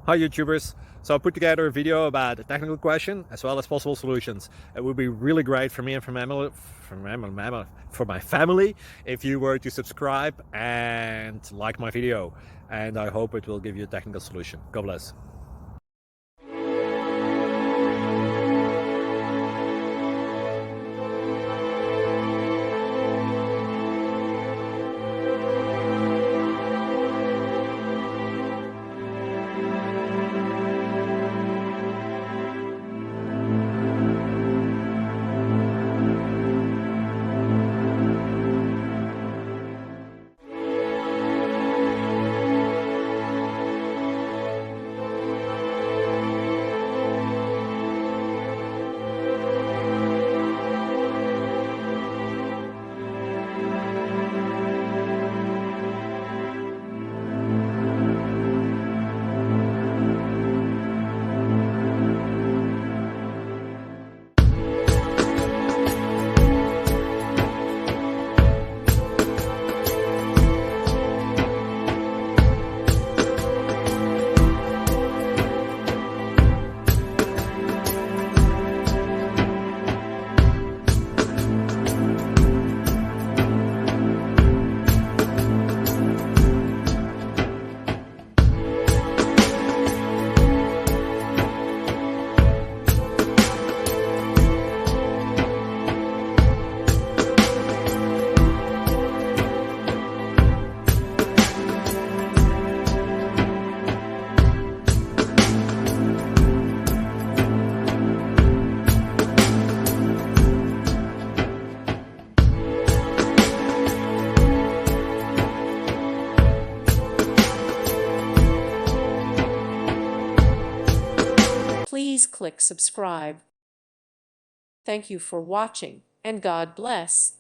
Hi YouTubers! So I put together a video about a technical question as well as possible solutions. It would be really great for me and for my family if you were to subscribe and like my video, and I hope it will give you a technical solution. God bless. Please click subscribe. Thank you for watching, and God bless.